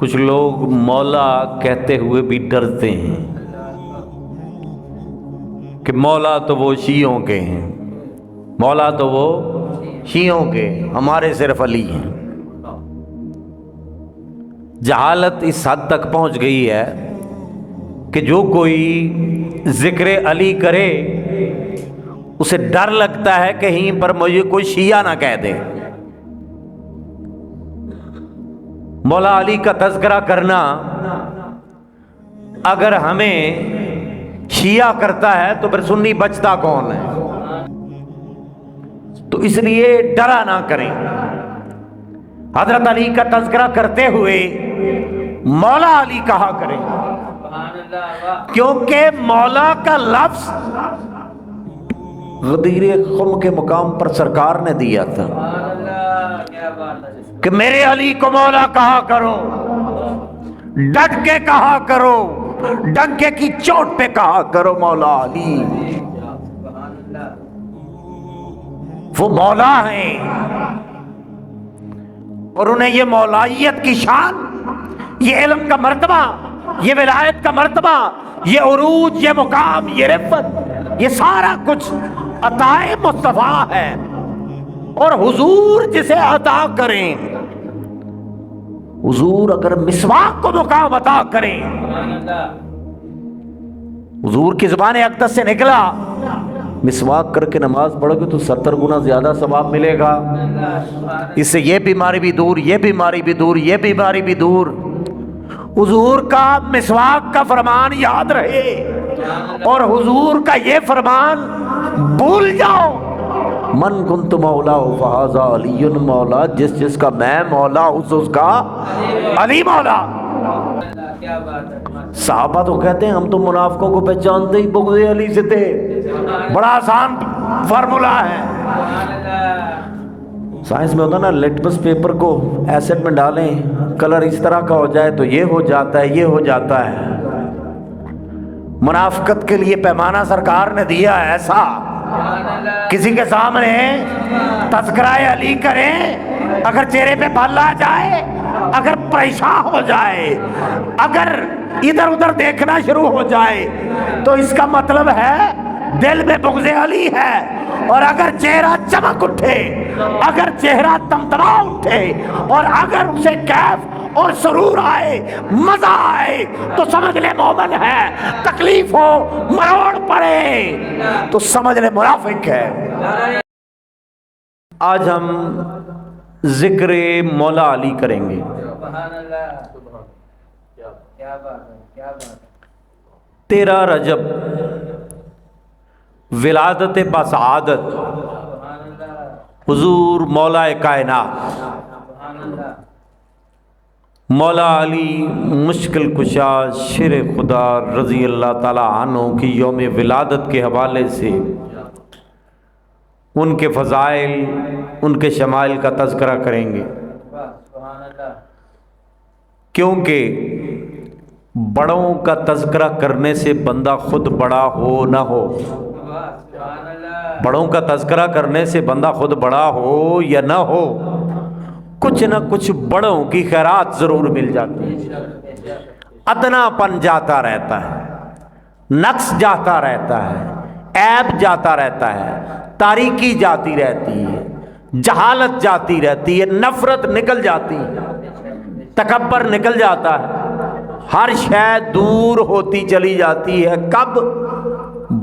کچھ لوگ مولا کہتے ہوئے بھی ڈرتے ہیں کہ مولا تو وہ شیعوں کے ہیں، مولا تو وہ شیعوں کے، ہمارے صرف علی ہیں۔ جہالت اس حد تک پہنچ گئی ہے کہ جو کوئی ذکر علی کرے اسے ڈر لگتا ہے کہیں پر مجھے کوئی شیعہ نہ کہہ دے۔ مولا علی کا تذکرہ کرنا اگر ہمیں شیعہ کرتا ہے تو پھر سنی بچتا کون ہے؟ تو اس لیے ڈرا نہ کریں، حضرت علی کا تذکرہ کرتے ہوئے مولا علی کہا کریں، کیونکہ مولا کا لفظ غدیر خم کے مقام پر سرکار نے دیا تھا کہ میرے علی کو مولا کہا کرو، ڈٹ کے کہا کرو، ڈنکے کی چوٹ پہ کہا کرو مولا علی، وہ مولا ہیں اور انہیں یہ مولائیت کی شان، یہ علم کا مرتبہ، یہ ولایت کا مرتبہ، یہ عروج، یہ مقام، یہ رفت، یہ سارا کچھ عطائے مصطفیٰ ہے۔ اور حضور جسے عطا کریں، حضور اگر مسواک کو مقام عطا کریں، حضور کی زبان اقدس سے نکلا مسواک کر کے نماز پڑھو گے تو 70 گنا زیادہ ثواب ملے گا، اس سے یہ بیماری بھی دور، یہ بیماری بھی دور، یہ بیماری بھی دور۔ حضور کا مسواک کا فرمان یاد رہے اور حضور کا یہ فرمان بھول جاؤ، من کنت مولا فہذا علی مولا، جس جس کا میں مولا اس کا علی مولا۔ صحابہ تو کہتے ہیں ہم تو منافقوں کو پہچانتے ہی بغض علی سے تھے، بڑا آسان فارمولا ہے۔ سائنس میں ہوتا نا، لیٹمس پیپر کو ایسڈ میں ڈالیں، کلر اس طرح کا ہو جائے تو یہ ہو جاتا ہے، یہ ہو جاتا ہے۔ منافقت کے لیے پیمانہ سرکار نے دیا ایسا، کسی کے سامنے تذکرہ علی کریں، اگر چہرے پہ بال آ جائے، اگر پریشان ہو جائے، اگر ادھر ادھر دیکھنا شروع ہو جائے تو اس کا مطلب ہے دل میں بغض علی ہے۔ اور اگر چہرہ چمک اٹھے، اگر چہرہ تمتما اٹھے، اور اگر اسے کیف اور سرور آئے، مزہ آئے، تو سمجھ لے مومن ہے، تکلیف ہو، مروڑ پڑے تو سمجھ لے منافق ہے۔ آج ہم ذکر مولا علی کریں گے۔ 13 رجب ولادت بسعادت حضور مولا کائنات مولا علی مشکل کشا شیر خدا رضی اللہ تعالی عنہ کی یوم ولادت کے حوالے سے ان کے فضائل، ان کے شمائل کا تذکرہ کریں گے، کیونکہ بڑوں کا تذکرہ کرنے سے بندہ خود بڑا ہو نہ ہو، بڑوں کا تذکرہ کرنے سے بندہ خود بڑا ہو یا نہ ہو، کچھ نہ کچھ بڑوں کی خیرات ضرور مل جاتی ہے، ادنا پن جاتا رہتا ہے، نقص جاتا رہتا ہے، عیب جاتا رہتا ہے، تاریکی جاتی رہتی ہے، جہالت جاتی رہتی ہے، نفرت نکل جاتی ہے، تکبر نکل جاتا ہے، ہر شے دور ہوتی چلی جاتی ہے۔ کب؟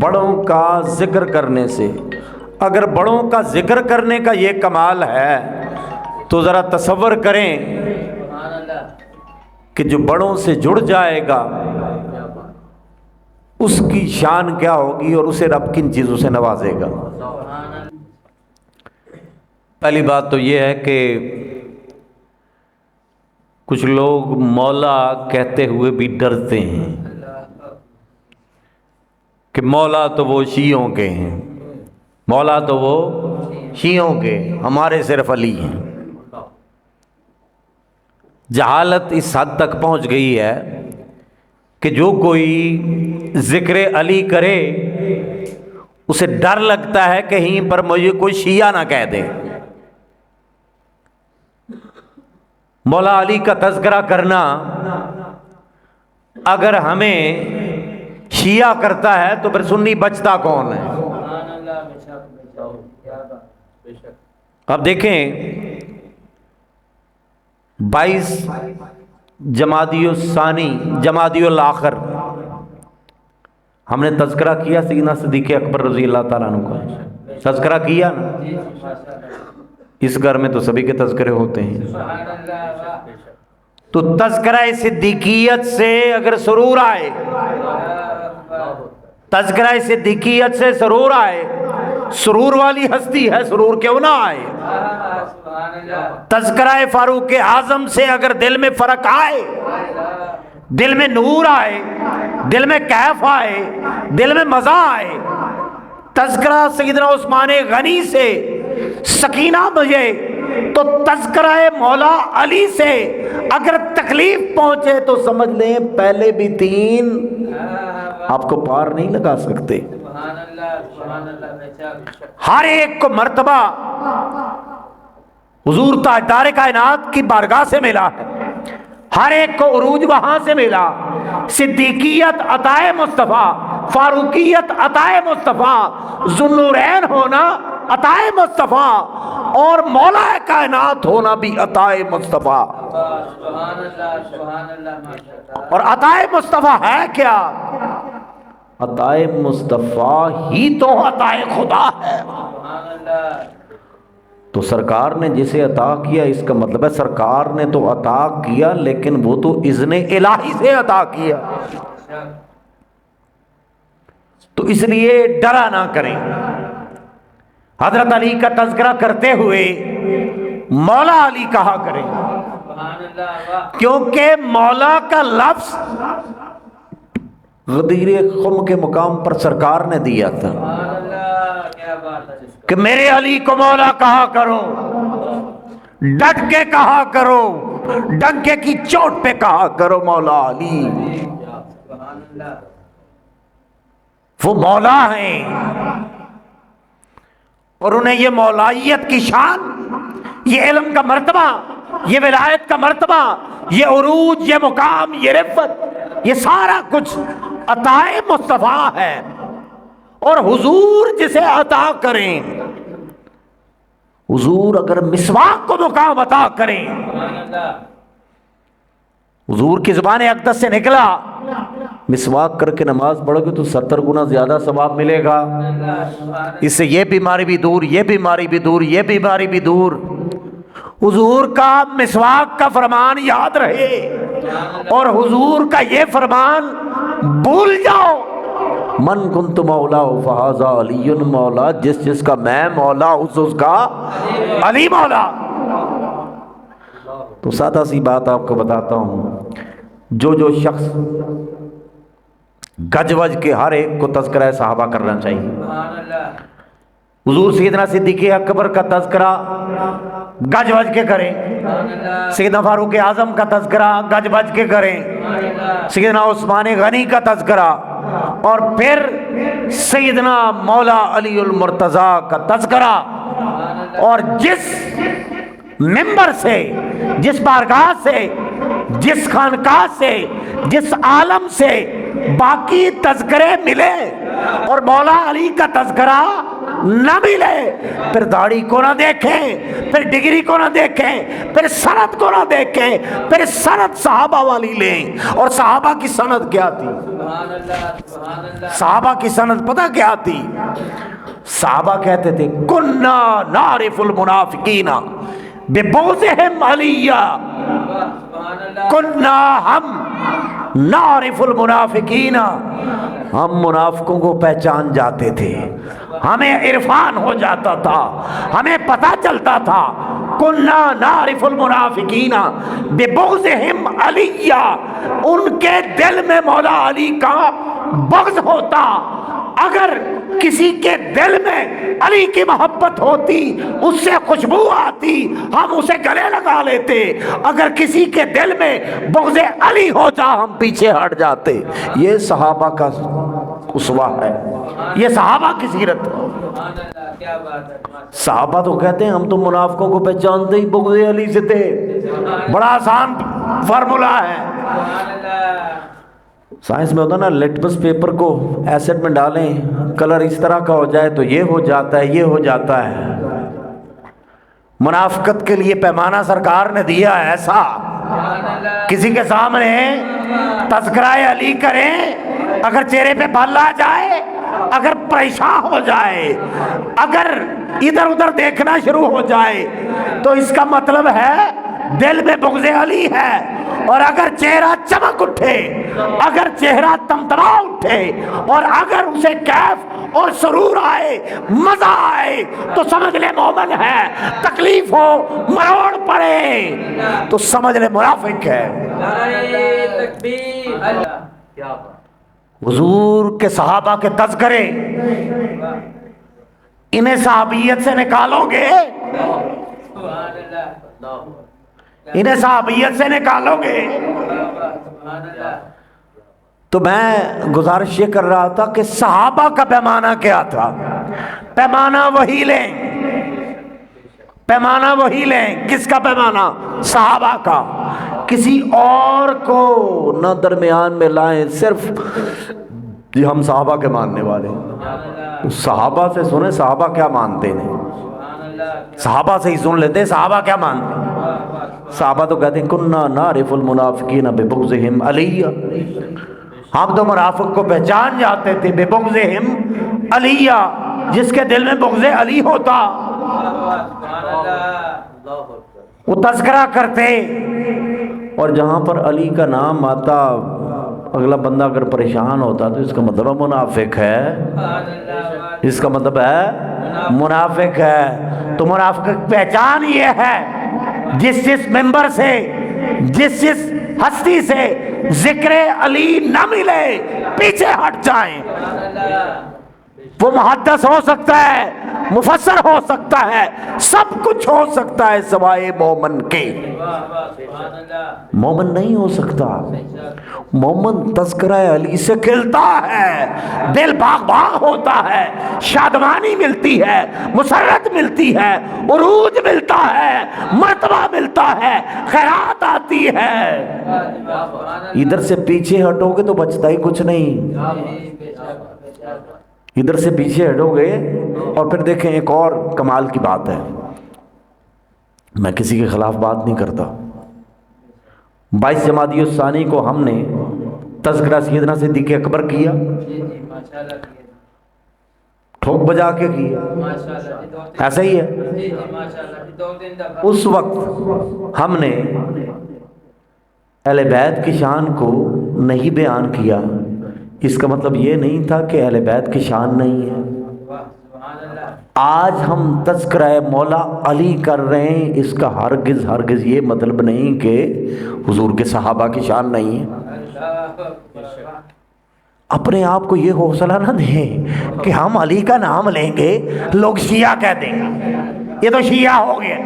بڑوں کا ذکر کرنے سے۔ اگر بڑوں کا ذکر کرنے کا یہ کمال ہے تو ذرا تصور کریں کہ جو بڑوں سے جڑ جائے گا اس کی شان کیا ہوگی اور اسے رب کن چیزوں سے نوازے گا۔ پہلی بات تو یہ ہے کہ کچھ لوگ مولا کہتے ہوئے بھی ڈرتے ہیں کہ مولا تو وہ شیعوں کے ہیں، مولا تو وہ شیعوں کے، ہمارے صرف علی ہیں۔ جہالت اس حد تک پہنچ گئی ہے کہ جو کوئی ذکر علی کرے اسے ڈر لگتا ہے کہیں پر مجھے کوئی شیعہ نہ کہہ دے۔ مولا علی کا تذکرہ کرنا اگر ہمیں شیعہ کرتا ہے تو پھر سنی بچتا کون ہے؟ اب دیکھیں 22 جمادی الثانی جمادی الاخر ہم نے تذکرہ کیا سیدنا صدیق اکبر رضی اللہ تعالیٰ عنہ کا، تذکرہ کیا نا؟ اس گھر میں تو سبھی کے تذکرے ہوتے ہیں، تو تذکرہ صدیقیت سے اگر سرور آئے، تذکرہ صدیقیت سے سرور آئے، سرور والی ہستی ہے، سرور کیوں نہ آئے؟ تذکرہ فاروق اعظم سے اگر دل میں فرق آئے، دل میں نور آئے، دل میں کیف آئے، دل میں مزہ آئے، تذکرہ سیدنا عثمان غنی سے سکینہ مجھے، تو تذکرہ مولا علی سے اگر تکلیف پہنچے تو سمجھ لیں پہلے بھی 3 آپ کو پار نہیں لگا سکتے۔ ہر ایک کو مرتبہ حضور تاجدار کائنات کی بارگاہ سے ملا ہے، ہر ایک کو عروج وہاں سے ملا۔ صدیقیت عطائے مصطفیٰ، فاروقیت عطائے مصطفیٰ، ذوالنورین ہونا عطائے مصطفیٰ، اور مولا کائنات ہونا بھی عطائے مصطفیٰ۔ اور عطائے مصطفیٰ ہے کیا؟ عطائے مصطفیٰ ہی تو عطائے خدا ہے۔ تو سرکار نے جسے عطا کیا، اس کا مطلب ہے سرکار نے تو عطا کیا لیکن وہ تو اذن الہی سے عطا کیا، تو اس لیے ڈرا نہ کریں۔ حضرت علی کا تذکرہ کرتے ہوئے مولا علی کہا کریں، کیونکہ مولا کا لفظ غدیر خم کے مقام پر سرکار نے دیا تھا کہ میرے علی کو مولا کہا کرو، ڈٹ کے کہا کرو، ڈنکے کی چوٹ پہ کہا کرو مولا علی، وہ مولا ہیں، اور انہیں یہ مولائیت کی شان، یہ علم کا مرتبہ، یہ ولایت کا مرتبہ، یہ عروج، یہ مقام، یہ رفعت، یہ سارا کچھ عطائے مصطفیٰ ہے۔ اور حضور جسے عطا کریں، حضور اگر مسواک کو مقام عطا کریں، حضور کی زبان اقدس سے نکلا مسواک کر کے نماز پڑھو گے تو 70 گنا زیادہ ثواب ملے گا، اس سے یہ بیماری بھی دور، یہ بیماری بھی دور، یہ بیماری بھی دور۔ حضور کا مسواک کا فرمان یاد رہے اور حضور کا یہ فرمان بھول جاؤ، من کنت مولا فہذا علی مولا، جس جس کا میں مولا اس کا علی مولا۔ تو سادہ سی بات آپ کو بتاتا ہوں، جو شخص گج وج کے ہر ایک کو تذکرہ صحابہ کرنا چاہیے۔ حضور سیدنا صدیق اکبر کا تذکرہ گج وج کے کریں، سیدنا فاروق اعظم کا تذکرہ گج وج کے کریں، سیدنا عثمان غنی کا تذکرہ، اور پھر سیدنا مولا علی المرتضیٰ کا تذکرہ، اور جس منبر سے، جس بارگاہ سے، جس خانقاہ سے، جس عالم سے باقی تذکرے ملے اور مولا علی کا تذکرہ نہ ملے، پھر داڑھی کو نہ دیکھیں، پھر ڈگری کو نہ دیکھیں، پھر سند کو نہ دیکھیں، پھر سند صحابہ والی لیں۔ اور صحابہ کی سند کیا تھی؟ صحابہ کی سند پتہ کیا تھی؟ صحابہ کہتے تھے کنا نعرف المنافقین ببغضہم علیہ، کنا ہم نعرف المنافقین، ہم منافقوں کو پہچان جاتے تھے، ہمیں عرفان ہو جاتا تھا، ہمیں پتہ چلتا تھا۔ کنا نعرف المنافقین ببغضہم علیہ، ان کے دل میں مولا علی کا بغض ہوتا۔ اگر کسی کے دل میں علی کی محبت ہوتی، اس سے خوشبو آتی، ہم اسے گلے لگا لیتے۔ اگر کسی کے دل میں بغض علی ہوتا، ہم پیچھے ہٹ جاتے۔ یہ صحابہ کا اسوہ ہے، یہ صحابہ کی سیرت ہے۔ صحابہ تو کہتے ہیں ہم تو منافقوں کو پہچانتے ہی بغض علی سے تھے. بڑا آسان فارمولا ہے. سائنس میں ہوتا نا لٹمس پیپر کو ایسڈ میں ڈالیں کلر اس طرح کا ہو جائے تو یہ ہو جاتا ہے یہ ہو جاتا ہے. منافقت کے لیے پیمانہ سرکار نے دیا ایسا. کسی کے سامنے تذکرہ علی کریں اگر چہرے پہ بل آ جائے اگر پریشان ہو جائے اگر ادھر ادھر دیکھنا شروع ہو جائے تو اس کا مطلب ہے دل میں بغض علی ہے. اور اگر چہرہ چمک اٹھے اگر چہرہ تمتما اٹھے اور اگر اسے کیف اور سرور آئے مزہ آئے تو سمجھ لے مومن ہے. تکلیف ہو مروڑ پڑے تو سمجھ لے منافق ہے. حضور کے صحابہ کے تذکرے انہیں صحابیت سے نکالو گے انہیں صحابیت سے نکالو گے تو میں گزارش یہ کر رہا تھا کہ صحابہ کا پیمانہ کیا تھا. پیمانہ وہی لیں پیمانہ وہی لیں. کس کا پیمانہ؟ صحابہ کا. کسی اور کو نہ درمیان میں لائیں. صرف جی ہم صحابہ کے ماننے والے ہیں. صحابہ سے سنیں صحابہ کیا مانتے ہیں. صحابہ سے ہی سن لیتے ہیں صحابہ کیا مانتے ہیں. صحابہ تو کہتے ہیں کننا نعرف المنافقین ببغضہم علی. ہم تو منافق کو پہچان جاتے تھے ببغضہم علی جس کے دل میں بغض علی ہوتا وہ تذکرہ کرتے. اور جہاں پر علی کا نام آتا اگلا بندہ اگر پریشان ہوتا تو اس کا مطلب منافق ہے. اس کا مطلب ہے منافق ہے. تو منافق پہچان یہ ہے جس ممبر سے جس ہستی سے ذکر علی نہ ملے پیچھے ہٹ جائیں. وہ محدث ہو سکتا ہے مفسر ہو سکتا ہے سب کچھ ہو سکتا ہے سوائے مومن کے. مومن نہیں ہو سکتا. مومن تذکرہ علی سے کھلتا ہے دل باغ باغ ہوتا ہے شادمانی ملتی ہے مسرت ملتی ہے عروج ملتا ہے مرتبہ ملتا ہے خیرات آتی ہے. ادھر سے پیچھے ہٹو گے تو بچتا ہی کچھ نہیں. ادھر سے پیچھے ہٹو گے اور پھر دیکھیں ایک اور کمال کی بات ہے. میں کسی کے خلاف بات نہیں کرتا. 22 جمادی الثانی کو ہم نے تذکرہ سیدنا صدیق اکبر کیا ٹھوک بجا کے کیا ایسا ہی ہے. اس وقت ہم نے اہل بیت کی شان کو نہیں بیان کیا. اس کا مطلب یہ نہیں تھا کہ اہل بیت کی شان نہیں ہے. آج ہم تذکرہ مولا علی کر رہے ہیں اس کا ہرگز یہ مطلب نہیں کہ حضور کے صحابہ کی شان نہیں ہے. اپنے آپ کو یہ حوصلہ نہ دیں کہ ہم علی کا نام لیں گے لوگ شیعہ کہہ دیں گے یہ تو شیعہ ہو گیا.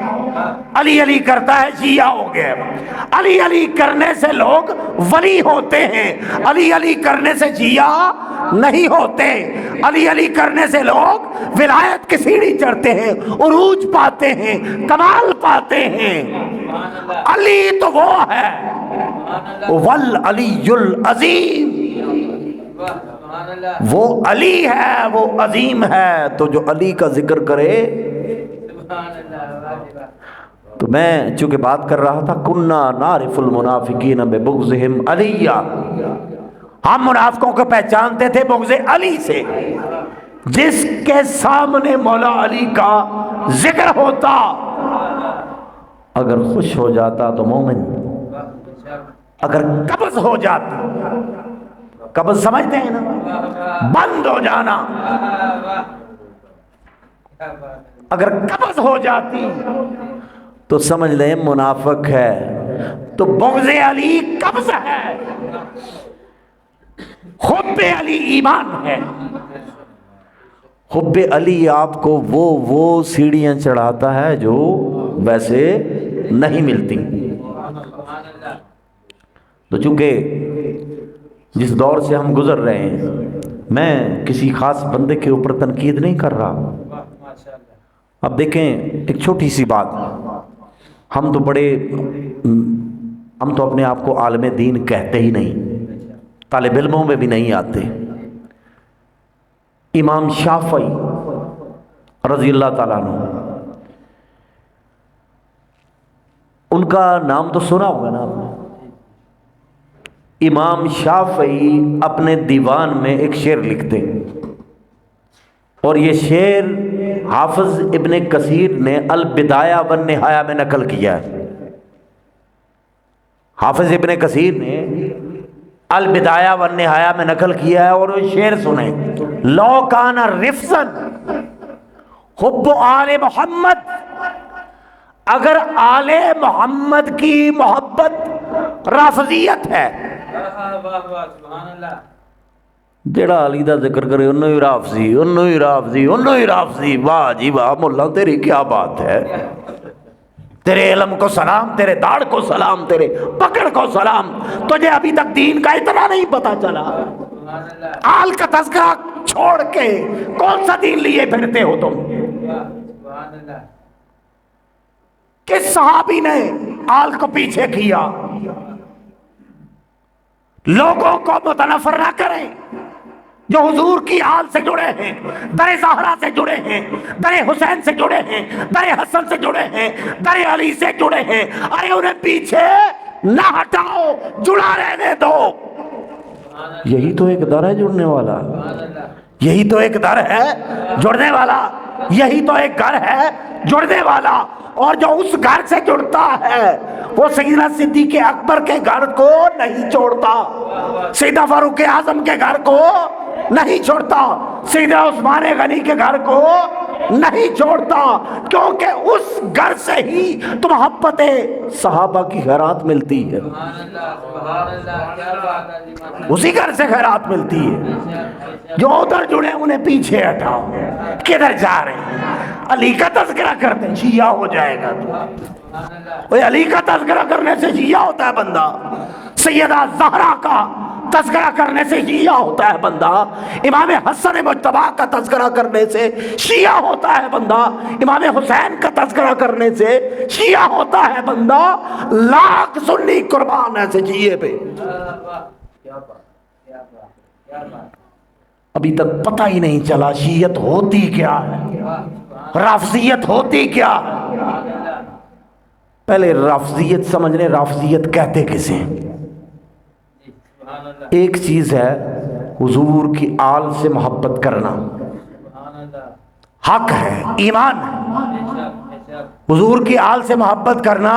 علی علی کرتا ہے شیعہ ہو گیا. علی علی کرنے سے لوگ ولی ہوتے ہیں. علی علی کرنے سے شیعہ نہیں ہوتے. علی علی کرنے سے لوگ ولایت کی سیڑھی چڑھتے ہیں عروج پاتے ہیں کمال پاتے ہیں. علی تو وہ ہے والعلی العظیم. وہ علی ہے وہ عظیم ہے. تو جو علی کا ذکر کرے تو میں چونکہ بات کر رہا تھا کننا نعرف المنافقین ببغضہم علی. ہم منافقوں کو پہچانتے تھے بغض علی سے. جس کے سامنے مولا علی کا ذکر ہوتا اگر خوش ہو جاتا تو مومن. اگر قبض ہو جاتا قبض سمجھتے ہیں نا بند ہو جانا اگر قبض ہو جاتی تو سمجھ لیں منافق ہے. تو بغض علی قبض ہے حب علی ایمان ہے. حب علی آپ کو وہ سیڑھیاں چڑھاتا ہے جو ویسے نہیں ملتی. تو چونکہ جس دور سے ہم گزر رہے ہیں میں کسی خاص بندے کے اوپر تنقید نہیں کر رہا. اب دیکھیں ایک چھوٹی سی بات، ہم تو اپنے آپ کو عالم دین کہتے ہی نہیں، طالب علموں میں بھی نہیں آتے۔ امام شافعی رضی اللہ تعالیٰ عنہ، ان کا نام تو سنا ہوگا نا آپ نے۔ امام شافعی اپنے دیوان میں ایک شعر لکھتے ہیں، اور یہ شعر حافظ ابن کثیر نے البدایہ والنہایہ میں نقل کیا ہے۔ حافظ ابن کثیر نے البدایہ والنہایہ میں نقل کیا ہے، اور وہ شعر سنیں: لو کان رفضاً حب آل محمد، اگر آل محمد کی محبت رافضیت ہے، جڑا علی دا ذکر کرے انہوں ہی رافضی، انہوں ہی رافضی، انہوں ہی رافضی، واہ جی واہ مولا تیری کیا بات ہے، تیرے علم کو سلام، تیرے داڑھ کو سلام، تیرے پکڑ کو سلام، تجھے ابھی تک دین کا اتنا نہیں پتا چلا، آل کا تذکرہ چھوڑ کے کون سا دین لیے پھرتے ہو تم؟ کس صحابی نے آل کو پیچھے کیا؟ لوگوں کو متنفر نہ کریں جو حضور کی آل سے جڑے ہیں، در زہرا سے جڑے ہیں، در حسین سے جڑے ہیں، در حسن سے جڑے ہیں، در علی سے جڑے ہیں، ارے انہیں پیچھے نہ ہٹاؤ، جڑا رہنے دو۔ یہی تو ایک در ہے جڑنے والا، یہی تو ایک در ہے جڑنے والا، یہی تو ایک گھر ہے جڑنے والا، اور جو اس گھر سے جڑتا ہے وہ سیدنا صدیق اکبر کے گھر کو نہیں چھوڑتا، سیدنا فاروق اعظم کے گھر کو نہیں چھوڑتا، سیدنا عثمان غنی کے گھر کو نہیں چھوڑتا، کیونکہ اس گھر سے ہی تو محبت صحابہ کی خیرات ملتی ہے، اسی گھر سے خیرات ملتی ہے۔ جو ادھر جڑے انہیں پیچھے ہٹاؤ، کدھر جا رہے ہیں؟ علی کا تذکرہ کرتے ہیں شیعہ ہو جائے گا، تو علی کا تذکرہ کرنے سے شیعہ ہوتا ہے بندہ، سیدہ زہرا کا تذکرہ کرنے سے شیعہ ہوتا ہے بندہ، امام حسن مجتبی کا تذکرہ کرنے سے شیعہ ہوتا ہے بندہ، امام حسین کا تذکرہ کرنے سے شیعہ ہوتا ہے بندہ، لاکھ سنی قربان ایسے شیعہ پہ۔ ابھی تک پتہ ہی نہیں چلا شیعت ہوتی کیا ہے، رافضیت ہوتی کیا ہے۔ پہلے رافضیت سمجھ لیں، رافضیت کہتے کسے؟ ایک چیز ہے حضور کی آل سے محبت کرنا، حق ہے، ایمان ہے، حضور کی آل سے محبت کرنا،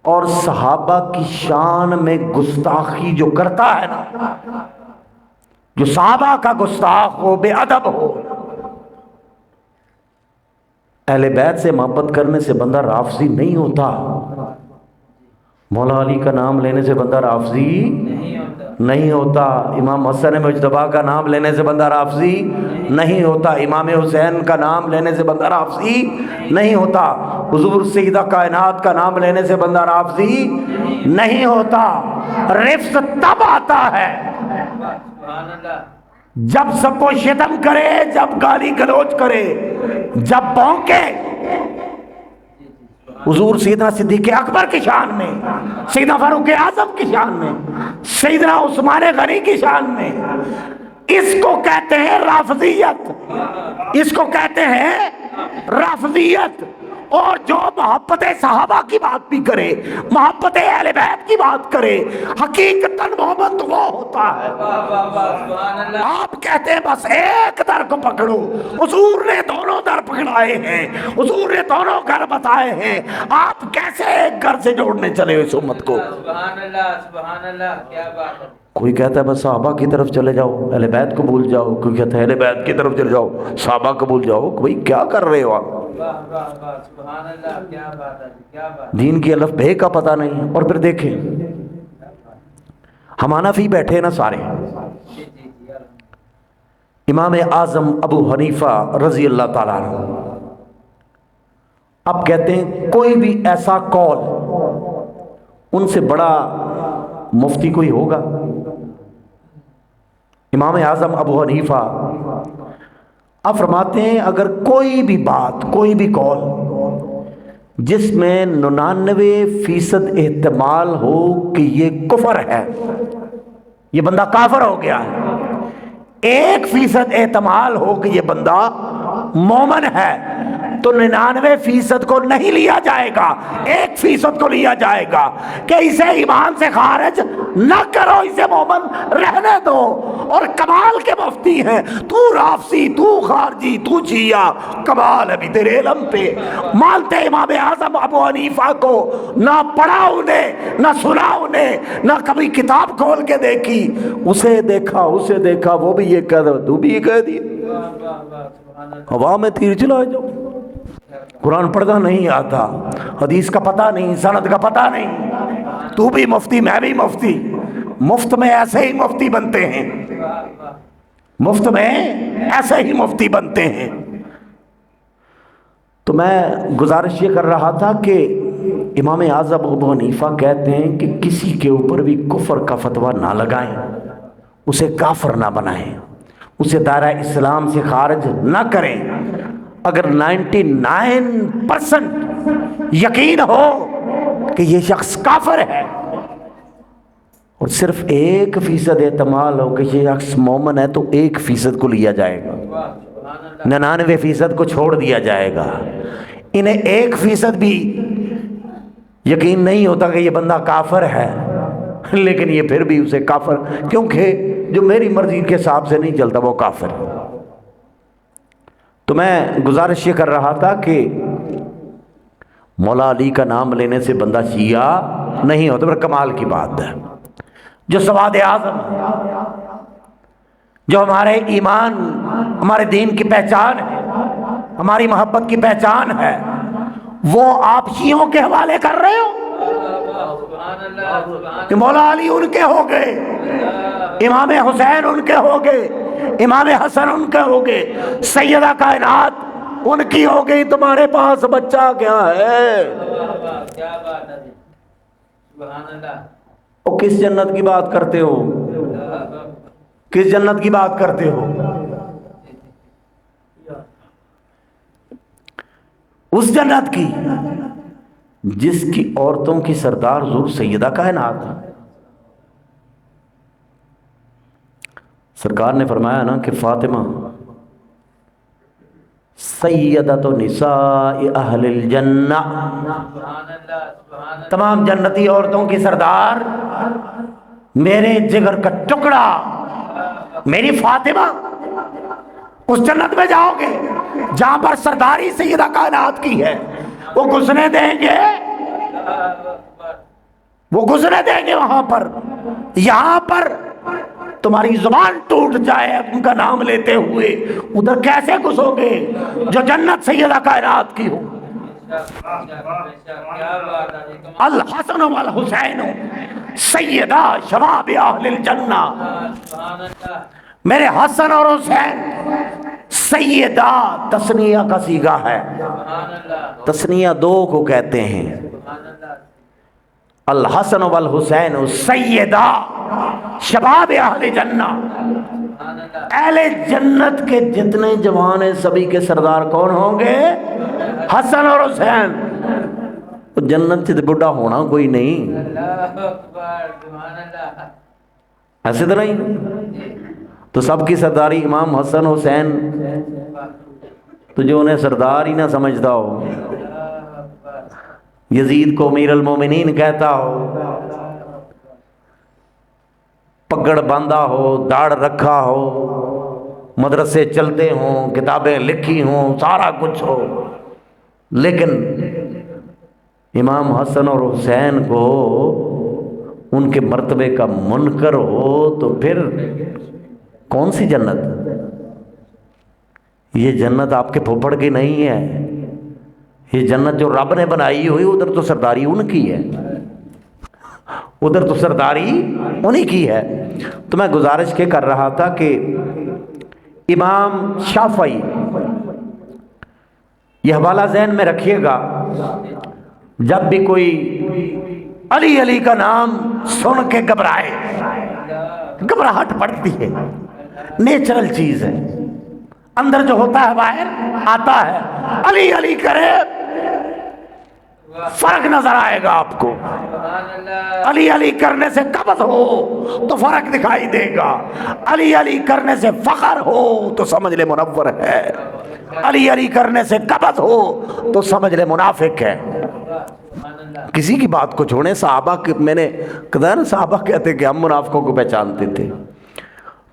اور صحابہ کی شان میں گستاخی جو کرتا ہے نا، جو صحابہ کا گستاخ ہو، بے ادب ہو، اہل بیت سے محبت کرنے سے بندہ رافضی نہیں ہوتا، مولا علی کا نام لینے سے بندہ رافضی نہیں ہوتا، امام حسن مجتبی کا نام لینے سے بندہ رافضی نہیں ہوتا، امام حسین کا نام لینے سے بندہ رافضی نہیں ہوتا، حضور سیدہ کائنات کا نام لینے سے بندہ رافضی نہیں ہوتا۔ رفض تب آتا ہے جب سب کو شتم کرے، جب گالی گلوچ کرے، جب بھونکے۔ حضور سیدنا صدیق اکبر کی شان میں، سیدنا فاروق اعظم کی شان میں، سیدنا عثمان غنی کی شان میں، اس کو کہتے ہیں رافضیت، اس کو کہتے ہیں رافضیت۔ اور جو محبت صحابہ کی بات بھی کرے، محبت اہل بیت کی بات کرے، حقیقتاً محبت وہ ہوتا ہے۔ آپ کہتے ہیں بس ایک در کو پکڑو، حضور نے دونوں در پکڑائے ہیں، حضور نے دونوں گھر بتائے ہیں، آپ کیسے ایک گھر سے جوڑنے چلے اس امت کو؟ سبحان اللہ، سبحان اللہ، کیا بات ہے۔ کوئی کہتا ہے بس صحابہ کی طرف چلے جاؤ، اہل بیت کو بھول جاؤ، کوئی کہتا ہے اہل بیت کی طرف چلے جاؤ، صحابہ کو بھول جاؤ۔ بھئی کیا کر رہے ہو آپ؟ سبحان اللہ، کیا بات ہے، کیا بات۔ دین کی الف بے کا پتہ نہیں۔ اور پھر دیکھیں ہم حنفی بیٹھے نا سارے، امام اعظم ابو حنیفہ رضی اللہ تعالیٰ عنہ اب کہتے ہیں کوئی بھی ایسا قول ان سے بڑا مفتی کوئی ہوگا؟ امام اعظم ابو حنیفہ آپ فرماتے ہیں اگر کوئی بھی بات، کوئی بھی قول جس میں 99% احتمال ہو کہ یہ کفر ہے، یہ بندہ کافر ہو گیا ہے، 1% احتمال ہو کہ یہ بندہ مومن ہے، تو 99% کو نہیں لیا جائے گا، 1% کو لیا جائے گا کہ اسے ایمان سے خارج نہ کرو، اسے مومن رہنے دو۔ اور کمال کے مفتی ہیں، تو رافضی، تو خارجی، تو شیعہ، کمال ابھی تیرے علم پہ مانتے امام اعظم ابو حنیفہ کو، نہ پڑھا انہیں، نہ سنا انہیں، نہ کبھی کتاب کھول کے دیکھی، اسے دیکھا وہ بھی یہ کہہ دو، تو بھی یہ کہہ دی، ہوا میں تیر چلا جاؤ۔ قرآن پڑھنا نہیں آتا، حدیث کا پتہ نہیں، سند کا پتہ نہیں، تو بھی مفتی میں بھی مفتی، مفت میں ایسے ہی مفتی بنتے ہیں، مفت میں ایسے ہی مفتی بنتے ہیں۔ تو میں گزارش یہ کر رہا تھا کہ امام اعظم ابو حنیفہ کہتے ہیں کہ کسی کے اوپر بھی کفر کا فتویٰ نہ لگائیں، اسے کافر نہ بنائیں، اسے دائرہ اسلام سے خارج نہ کریں۔ اگر 99% یقین ہو کہ یہ شخص کافر ہے اور صرف 1% احتمال ہو کہ یہ شخص مومن ہے، تو 1% کو لیا جائے گا، 99% کو چھوڑ دیا جائے گا۔ انہیں 1% بھی یقین نہیں ہوتا کہ یہ بندہ کافر ہے، لیکن یہ پھر بھی اسے کافر، کیونکہ جو میری مرضی کے حساب سے نہیں چلتا وہ کافر ہے۔ تو میں گزارش یہ کر رہا تھا کہ مولا علی کا نام لینے سے بندہ شیعہ نہیں ہوتا، پر کمال کی بات ہے۔ جو سواد اعظم، جو ہمارے ایمان، ہمارے دین کی پہچان ہے، ہماری محبت کی پہچان ہے، وہ آپ شیعوں کے حوالے کر رہے ہو کہ مولا علی ان کے ہو گئے، امام حسین ان کے ہو گئے، امام حسن ان کے ہو گئے، سیدہ کائنات ان کی ہو گئی، تمہارے پاس بچہ کیا ہے؟ او کس جنت کی بات کرتے ہو؟ کس جنت کی بات کرتے ہو؟ اس جنت کی جس کی عورتوں کی سردار حضور سیدہ کائنات۔ سرکار نے فرمایا نا کہ فاطمہ سیدۃ نساء اہل الجنہ، تمام جنتی عورتوں کی سردار، میرے جگر کا ٹکڑا میری فاطمہ۔ اس جنت میں جاؤ گے جہاں پر سرداری سیدہ کائنات کی ہے، وہ گھسنے دیں گے، وہ گھسنے دیں گے وہاں پر۔ یہاں پر تمہاری زبان ٹوٹ جائے ان کا نام لیتے ہوئے، ادھر کیسے گھسو گے جو جنت سیدہ کائنات کی ہو؟ الحسن والحسین سیدہ شباب اہل الجنہ، میرے حسن اور حسین سیدہ تسنیہ کا صیغہ ہے، تسنیہ دو کو کہتے ہیں، الحسن والحسین سیدہ شباب اہل جنہ، اہل جنت کے جتنے جوان ہیں سبھی کے سردار کون ہوں گے؟ حسن اور حسین۔ جنت سے بڑھا ہونا کوئی نہیں، ایسے طرح ہی تو سب کی سرداری امام حسن حسین، تو جو انہیں سردار ہی نہ سمجھتا ہو، یزید کو امیر المومنین کہتا ہو، پگڑ باندھا ہو، داڑھ رکھا ہو، مدرسے چلتے ہوں، کتابیں لکھی ہوں، سارا کچھ ہو، لیکن امام حسن اور حسین کو ان کے مرتبے کا منکر ہو، تو پھر کون سی جنت؟ یہ جنت آپ کے پھوپھڑ کی نہیں ہے، یہ جنت جو رب نے بنائی ہوئی، ادھر تو سرداری ان کی ہے، ادھر تو سرداری انہی کی ہے۔ تو میں گزارش کے کر رہا تھا کہ امام شافعی، یہ حوالہ ذہن میں رکھیے گا، جب بھی کوئی علی علی کا نام سن کے گھبرائے، گھبراہٹ پڑتی ہے، نیچرل چیز ہے، اندر جو ہوتا ہے باہر آتا ہے. علی علی کرے فرق نظر آئے گا آپ کو. سبحان اللہ. علی علی کرنے سے قبض ہو تو فرق دکھائی دے گا. علی علی کرنے سے فخر ہو تو سمجھ لے منور ہے. علی علی کرنے سے قبض ہو تو سمجھ لے منافق ہے. سبحان اللہ. کسی کی بات کو چھوڑیں. صحابہ کے میں نے کہا نا صحابہ کہتے کہ ہم منافقوں کو پہچانتے تھے.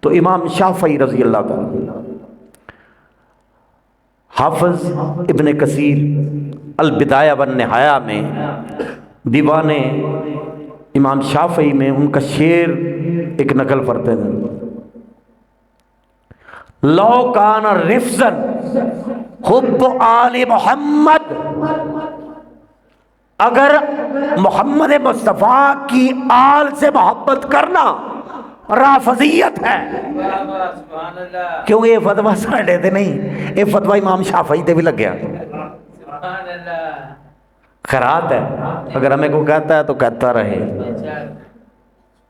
تو امام شافعی رضی اللہ تعالیٰ، حافظ ابن کثیر البدایہ والنہایہ میں دیوان امام شافعی میں ان کا شعر ایک نقل کرتے ہیں. لو کان رفضا حب آل محمد، اگر محمد مصطفیٰ کی آل سے محبت کرنا رافضیت ہے. واہ واہ. سبحان اللہ. کیوں یہ فتویٰ ساڑھے تھے نہیں، یہ فتویٰ امام شافعی تے بھی لگ گیا. سبحان اللہ. خیرات ہے. اگر ہمیں کو کہتا ہے تو کہتا رہے.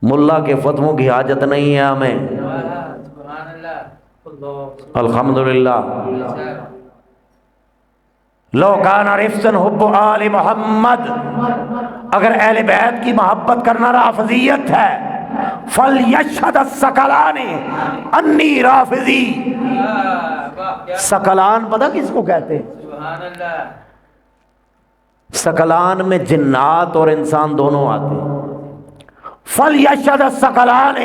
ملا کے فتووں کی حاجت نہیں ہے ہمیں. سبحان اللہ. الحمدللہ. لو کان رفضا حب آل محمد، اگر اہل بیت کی محبت کرنا رافضیت ہے، فَلْيَشْهَدَ الثَّقَلَانِ أَنِّي رَافِضِي. ثقلان پتہ کس کو کہتے ہیں؟ سبحان اللہ. ثقلان میں جنات اور انسان دونوں آتے ہیں. فَلْيَشْهَدَ الثَّقَلَانِ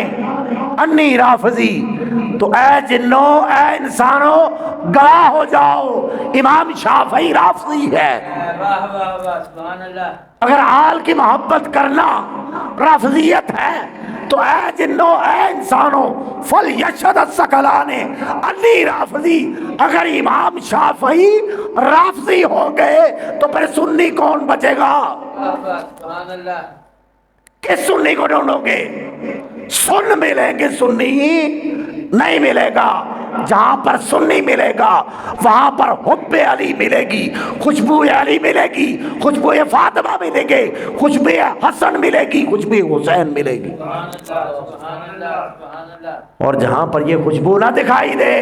أَنِّي رَافِضِي. تو اے جنوں اے انسانوں گواہ ہو جاؤ امام شافعی رافضی ہے. واہ واہ واہ. سبحان اللہ. اگر آل کی محبت کرنا رافضیت ہے تو اے جنوں اے انسانوں فَلْيَشْهَدَ الثَّقَلَانِ أَنِّي رَافِضِي. اگر امام شافعی رافضی ہو گئے تو پھر سنی کون بچے گا؟ واہ واہ. سبحان اللہ. کس سنی کو ڈھونڈو گے؟ سن ملیں گے سنی نہیں ملے گا. جہاں پر سنی ملے گا وہاں پر حب علی ملے گی، خوشبو علی ملے گی، خوشبو فاطمہ ملے گی، خوشبو حسن ملے گی، خوشبو حسین ملے گی. سبحان اللہ. سبحان اللہ. سبحان اللہ. اور جہاں پر یہ خوشبو نہ دکھائی دے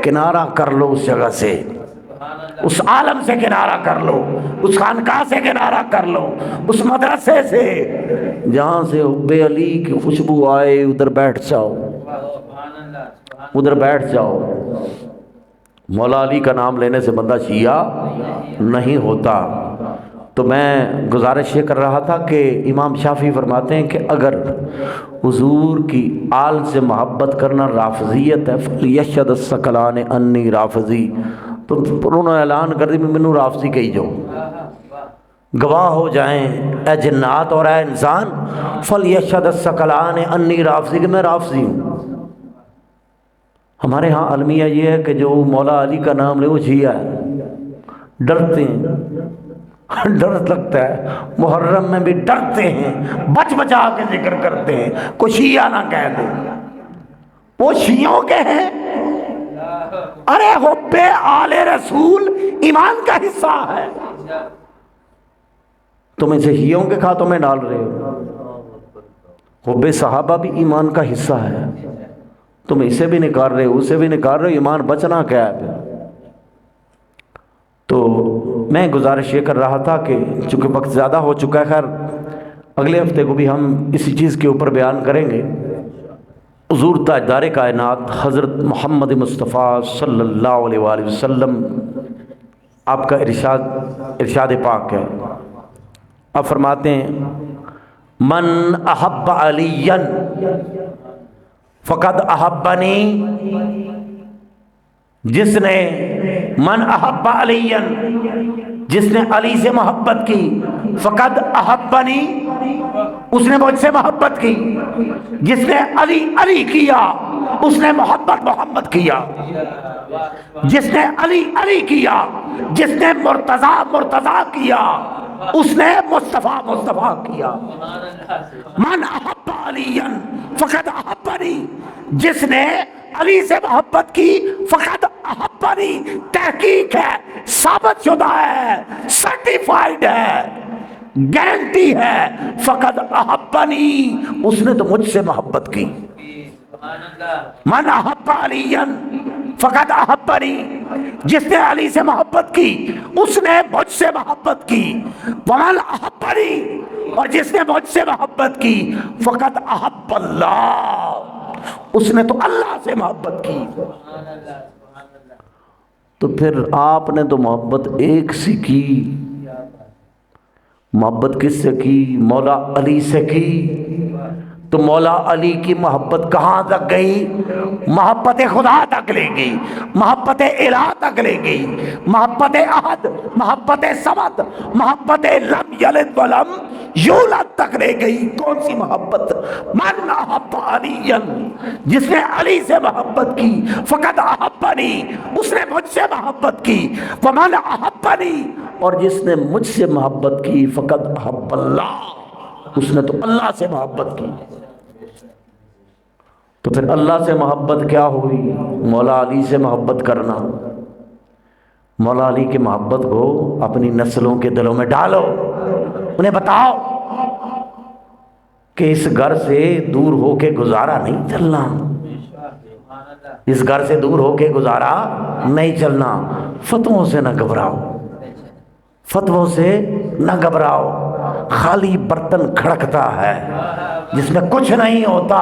کنارہ کر لو اس جگہ سے، سبحان اللہ. اس عالم سے کنارہ کر لو، اس خانقاہ سے کنارہ کر لو، اس مدرسے سے جہاں سے حب علی کی خوشبو آئے ادھر بیٹھ جاؤ، سبحان اللہ. سبحان ادھر بیٹھ جاؤ. مولا علی کا نام لینے سے بندہ شیعہ نہیں ہوتا. تو میں گزارش یہ کر رہا تھا کہ امام شافعی فرماتے ہیں کہ اگر حضور کی آل سے محبت کرنا رافضیت ہے فَلْيَشْهَدَ الثَّقَلَانِ أَنِّي رَافِضِي. تو انہوں نے اعلان کر دی میں منو رافضی کہی جاؤ. گواہ ہو جائیں اے جنات اور اے انسان فَلْيَشْهَدَ الثَّقَلَانِ أَنِّي رَافِضِي کہ میں رافضی ہوں. ہمارے ہاں المیہ یہ ہے کہ جو مولا علی کا نام لے وہ شیعہ ہے. ڈرتے ہیں، ڈر لگتا ہے. محرم میں بھی ڈرتے ہیں، بچ بچا کے ذکر کرتے ہیں کوئی شیعہ نہ کہہ دے. وہ شیعوں کے ہیں. ارے حب آل رسول ایمان کا حصہ ہے. تم اسے شیعوں کے کھاتوں میں ڈال رہے ہو. حب صحابہ بھی ایمان کا حصہ ہے. تم اسے بھی نکال رہے ہو اسے بھی نکال رہے ہو. ایمان بچنا کیا ہے؟ تو میں گزارش یہ کر رہا تھا کہ چونکہ وقت زیادہ ہو چکا ہے، خیر اگلے ہفتے کو بھی ہم اسی چیز کے اوپر بیان کریں گے. حضور تاجدار کائنات حضرت محمد مصطفیٰ صلی اللہ علیہ وآلہ وسلم آپ کا ارشاد پاک ہے. آپ فرماتے ہیں من احب علیًا فقد احبنی. جس نے من احب علیًا جس نے علی سے محبت کی فقد احبنی اس نے مجھ سے محبت کی. جس نے علی علی کیا اس نے محبت محمد کیا. جس نے علی علی کیا جس نے مرتضی مرتضی کیا اس نے مصطفیٰ مصطفیٰ کیا. من احب علیًا فقد احبنی. جس نے علی سے محبت کی فقد احبنی. تحقیق ہے، ثابت شدہ ہے، سرٹیفائیڈ ہے، گارنٹی ہے. فقد احبنی اس نے تو مجھ سے محبت کی. من احب علیًا فقط احبنی، جس نے علی سے محبت کی اس نے مجھ سے محبت کی، ومن احبنی، اور جس نے مجھ سے محبت کی فقط احب اللہ، اس نے تو اللہ سے محبت کی۔ سبحان اللہ سبحان اللہ تو پھر آپ نے تو محبت ایک سے کی، کیا بات محبت کس سے کی؟ مولا علی سے کی۔ تو مولا علی کی محبت کہاں تک گئی؟ محبت خدا تک لے گئی، محبت الہ تک لے گئی، محبت احد، محبت صمد، محبت لم یلد ولم یولد تک لے گئی۔ کون سی محبت؟ من احب علی، جس نے علی سے محبت کی فقط احبنی، اس نے مجھ سے محبت کی، ومن احبنی، اور جس نے مجھ سے محبت کی فقط احب اللہ، اس نے تو اللہ سے محبت کی۔ تو پھر اللہ سے محبت کیا ہوئی؟ مولا علی سے محبت کرنا۔ مولا علی کی محبت کو اپنی نسلوں کے دلوں میں ڈالو، انہیں بتاؤ کہ اس گھر سے دور ہو کے گزارا نہیں چلنا، سبحان اللہ اس گھر سے دور ہو کے گزارا نہیں چلنا۔ فتووں سے نہ گھبراؤ، فتووں سے نہ گھبراؤ۔ خالی برتن کھڑکتا ہے جس میں کچھ نہیں ہوتا،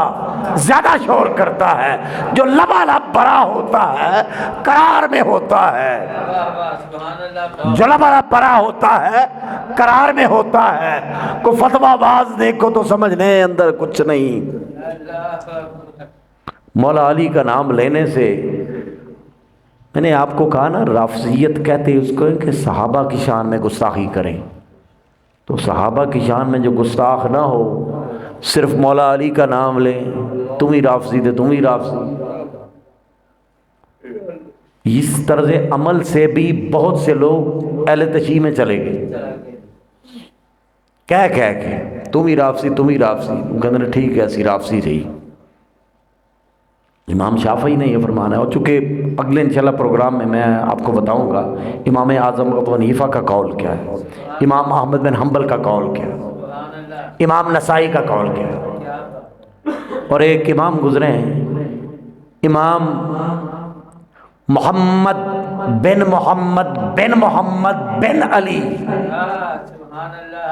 زیادہ شور کرتا ہے۔ جو لبالب بڑا ہوتا ہے قرار میں ہوتا ہے، واہ واہ سبحان اللہ جو لبالب بڑا ہوتا ہے قرار میں ہوتا ہے۔ کو فتوہ باز دیکھو تو سمجھ لیں اندر کچھ نہیں۔ اللہ مولا علی کا نام لینے سے، میں نے آپ کو کہا نا رافضیت کہتے اس کو کہ صحابہ کی شان میں گستاخی کریں، تو صحابہ کی شان میں جو گستاخ نہ ہو، صرف مولا علی کا نام لیں، تم ہی رافضی تھے، تم ہی رافضی۔ اس طرز عمل سے بھی بہت سے لوگ اہل تشیع میں چلے گئے، کہہ کہ تم ہی رافضی، تم ہی رافضی۔ کہتے ہیں ٹھیک ہے اسی رافضی تھی۔ امام شافعی نے یہ فرمانا ہے، اور چونکہ اگلے انشاءاللہ پروگرام میں میں آپ کو بتاؤں گا امام اعظم ابو حنیفہ کا قول کیا ہے، امام احمد بن حنبل کا قول کیا ہے، سبحان اللہ امام نسائی کا قول کیا ہے۔ کیا بات اور ایک امام گزرے ہیں، امام محمد بن محمد بن محمد بن علی سبحان اللہ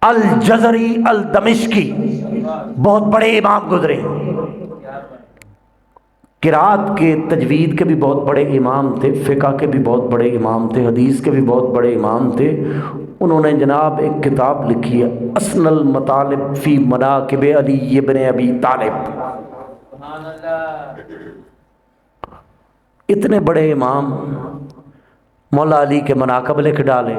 الجزری الدمشقی، بہت بڑے امام گزرے، کیا بات قرات کے تجوید کے بھی بہت بڑے امام تھے، فقہ کے بھی بہت بڑے امام تھے، حدیث کے بھی بہت بڑے امام تھے۔ انہوں نے جناب ایک کتاب لکھی ہے اسن المطالب فی مناقب علی ابن ابی طالب۔ سبحان اللہ اتنے بڑے امام مولا علی کے مناقب لکھ ڈالے،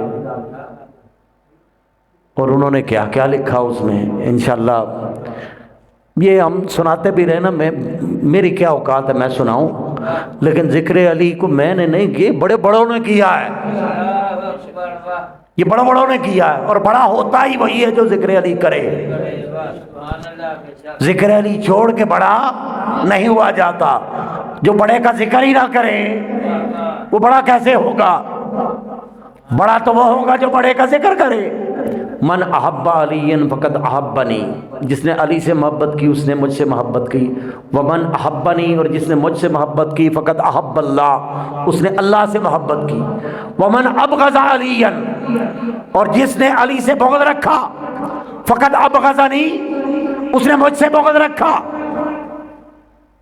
اور انہوں نے کیا کیا لکھا اس میں انشاءاللہ یہ ہم سناتے بھی رہے نا، میری کیا اوقات ہے میں سناؤں، لیکن ذکر علی کو میں نے نہیں کیا، بڑے بڑوں نے کیا ہے، یہ بڑوں بڑوں نے کیا ہے، اور بڑا ہوتا ہی وہی ہے جو ذکر علی کرے۔ ذکر علی چھوڑ کے بڑا نہیں ہوا جاتا، جو بڑے کا ذکر ہی نہ کرے وہ بڑا کیسے ہوگا؟ بڑا تو وہ ہوگا جو بڑے کا ذکر کرے۔ من احب علی فقط احبنی، جس نے علی سے محبت کی اس نے مجھ سے محبت کی، ومن احبنی، اور جس نے مجھ سے محبت کی فقط احب اللہ، اس نے اللہ سے محبت کی، ومن ابغض علی، اور جس نے علی سے بغض رکھا فقط ابغضنی، اس نے مجھ سے بغض رکھا۔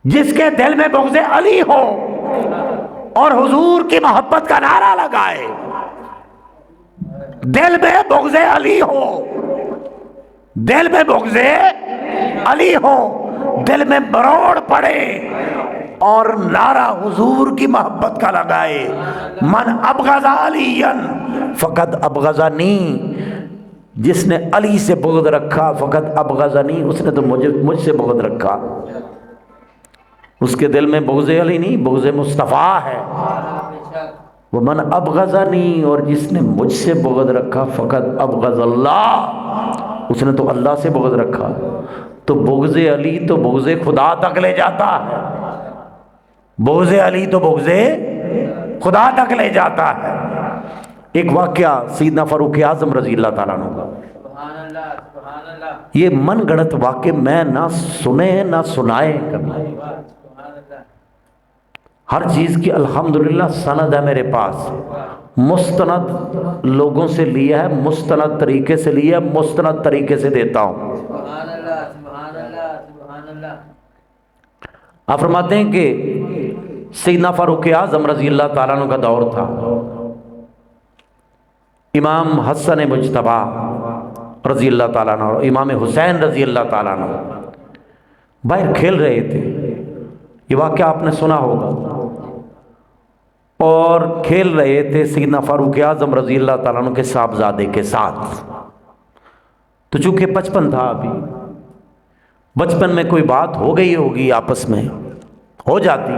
جس کے دل میں بغض علی ہو اور حضور کی محبت کا نعرہ لگائے، دل میں بغض علی ہو، دل میں بغض علی ہو، دل میں مروڑ پڑے اور نعرہ حضور کی محبت کا لگائے، من ابغض علی فقط ابغضنی، جس نے علی سے بغض رکھا فقط ابغضنی، اس نے تو مجھ سے بغض رکھا۔ اس کے دل میں بغض علی نہیں، بغض مصطفیٰ ہے۔ ومن ابغضنی، اور جس نے مجھ سے بغض رکھا فقط ابغض اللہ، اس نے تو اللہ سے بغض رکھا۔ تو بغض علی تو بغض خدا تک لے جاتا ہے، بغض علی تو بغض خدا تک لے جاتا ہے۔ ایک واقعہ سیدنا فاروق اعظم رضی اللہ تعالیٰ عنہ کا، سبحان اللہ سبحان اللہ یہ من گڑت واقع میں نہ سنے نہ سنائے کبھی۔ سبحان اللہ ہر چیز کی الحمدللہ سند ہے میرے پاس، مستند لوگوں سے لیا ہے، مستند طریقے سے لیا ہے، مستند طریقے سے دیتا ہوں۔ سبحان اللہ سبحان اللہ سبحان اللہ۔ آپ فرماتے ہیں کہ سیدنا فاروق اعظم رضی اللہ تعالیٰ عنہ کا دور تھا، امام حسن مجتبی رضی اللہ تعالیٰ عنہ اور امام حسین رضی اللہ تعالیٰ عنہ باہر کھیل رہے تھے، یہ واقعہ آپ نے سنا ہوگا، اور کھیل رہے تھے سیدنا فاروق اعظم رضی اللہ تعالیٰ عنہ کے صاحبزادے کے ساتھ۔ تو چونکہ بچپن تھا، ابھی بچپن میں کوئی بات ہو گئی ہوگی، آپس میں ہو جاتی،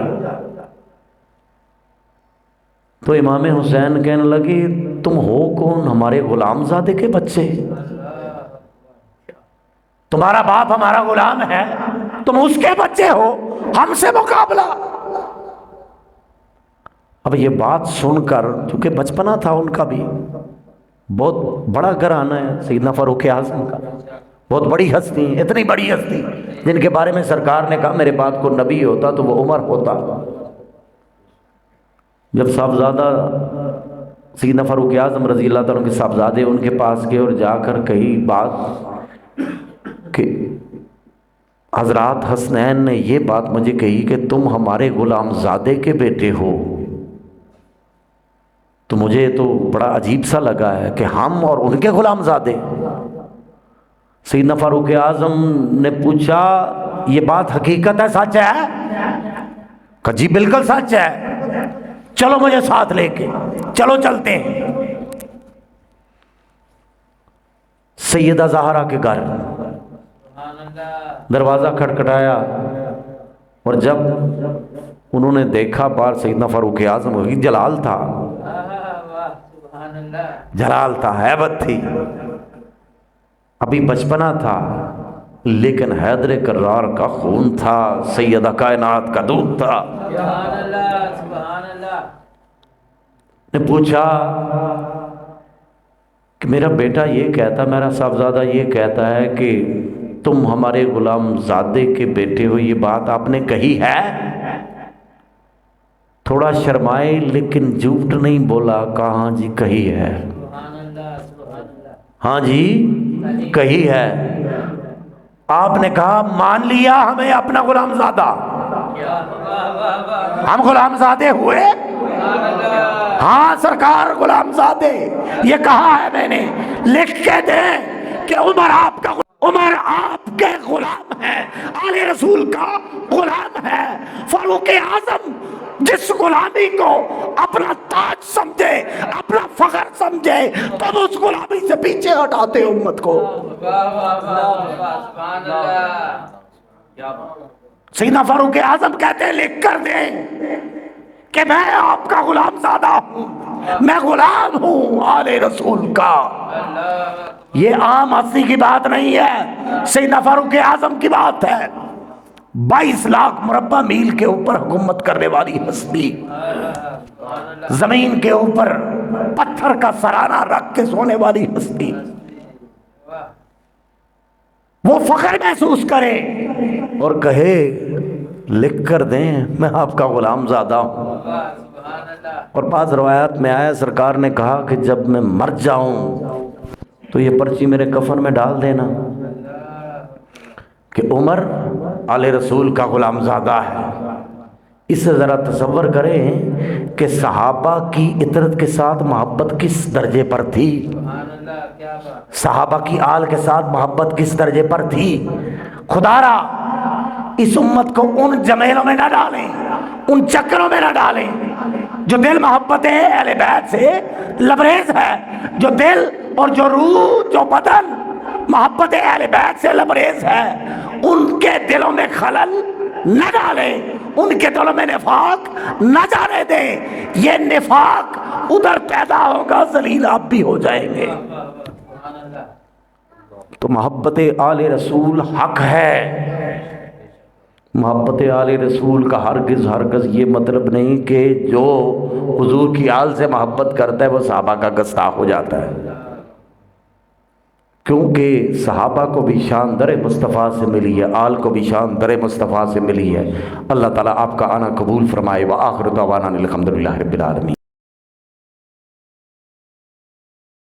تو امام حسین کہنے لگے تم ہو کون؟ ہمارے غلام زادے کے بچے، تمہارا باپ ہمارا غلام ہے، تم اس کے بچے ہو، ہم سے مقابلہ۔ اب یہ بات سن کر، چونکہ بچپنا تھا ان کا بھی، بہت بڑا گھرانہ ہے سیدنا فاروق اعظم کا، بہت بڑی ہستی، اتنی بڑی ہستی جن کے بارے میں سرکار نے کہا میرے بعد کو نبی ہوتا تو وہ عمر ہوتا۔ جب صاحبزادہ سیدنا فاروق اعظم رضی اللہ تعالیٰ کے صاحبزادے ان کے پاس گئے اور جا کر کہی بات کہ حضرات حسنین نے یہ بات مجھے کہی کہ تم ہمارے غلام زادے کے بیٹے ہو، تو مجھے تو بڑا عجیب سا لگا ہے کہ ہم اور ان کے غلام زادے۔ سیدنا فاروق اعظم نے پوچھا یہ بات حقیقت ہے، سچ ہے؟ کہا جی بالکل سچ ہے، چلو مجھے ساتھ لے کے چلو، چلتے ہیں۔ سیدہ زہرا کے گھر دروازہ کھٹکھٹایا، اور جب انہوں نے دیکھا باہر سیدنا فاروق اعظم کی، جلال تھا، جلال تھا، ہیبت تھی، ابھی بچپنا تھا، لیکن حیدر کرار کا خون تھا، سیدہ کائنات کا دودھ تھا۔ سبحان اللہ سبحان اللہ۔ نے پوچھا کہ میرا بیٹا یہ کہتا، میرا صاحبزادہ یہ کہتا ہے کہ تم ہمارے غلام زادے کے بیٹے ہو، یہ بات آپ نے کہی ہے؟ تھوڑا شرمائے لیکن جھوٹ نہیں بولا، کہا ہاں جی کہی ہے، سبحان اللہ سبحان اللہ۔ ہاں جی کہی ہے۔ آپ نے کہا مان لیا ہمیں اپنا غلام زادہ، ہم غلام زادے ہوئے؟ ہاں سرکار غلام زادے، یہ کہا ہے میں نے، لکھ کے دیں کہ عمر آپ کا، عمر آپ کے غلام ہے، آل رسول کا غلام ہے۔ فاروق اعظم جس غلامی کو اپنا تاج سمجھے، اپنا فخر سمجھے، تب اس غلامی سے پیچھے ہٹاتے امت کو۔ سیدنا فاروق اعظم کہتے ہیں لکھ کر دیں کہ میں آپ کا غلام زادہ ہوں، میں غلام ہوں آل رسول کا۔ یہ عام ہستی کی بات نہیں ہے، سیدنا فاروق اعظم کی بات ہے، 22 لاکھ مربع میل کے اوپر حکومت کرنے والی ہستی، زمین کے اوپر پتھر کا سرانہ رکھ کے سونے والی ہستی، وہ فخر محسوس کرے اور کہے لکھ کر دیں میں آپ کا غلام زادہ ہوں۔ اور بعض روایات میں آیا سرکار نے کہا کہ جب میں مر جاؤں تو یہ پرچی میرے کفن میں ڈال دینا کہ عمر آل رسول کا غلام زادہ ہے۔ اس سے ذرا تصور کریں کہ صحابہ کی عطرت کے ساتھ محبت کس درجے پر تھی، صحابہ کی آل کے ساتھ محبت کس درجے پر تھی۔ خدا را اس امت کو ان جمیلوں میں نہ ڈالیں، ان چکروں میں نہ ڈالیں، جو دل محبت اہل بیت سے لبریز ہے، جو دل اور جو روح جو بدن محبت اہل بیت سے لبریز ہے، ان کے دلوں میں خلل نہ ڈالیں، ان کے دلوں میں نفاق نہ جانے دیں۔ یہ نفاق ادھر پیدا ہوگا، ذلیل آپ بھی ہو جائیں گے۔ تو محبت آل رسول حق ہے۔ محبت آل رسول کا ہرگز یہ مطلب نہیں کہ جو حضور کی آل سے محبت کرتا ہے وہ صحابہ کا گستاخ ہو جاتا ہے۔ کیونکہ صحابہ کو بھی شان در مصطفیٰ سے ملی ہے، آل کو بھی شان در مصطفیٰ سے ملی ہے۔ اللہ تعالیٰ آپ کا آنا قبول فرمائے۔ وآخر دعوانا الحمدللہ رب العالمین۔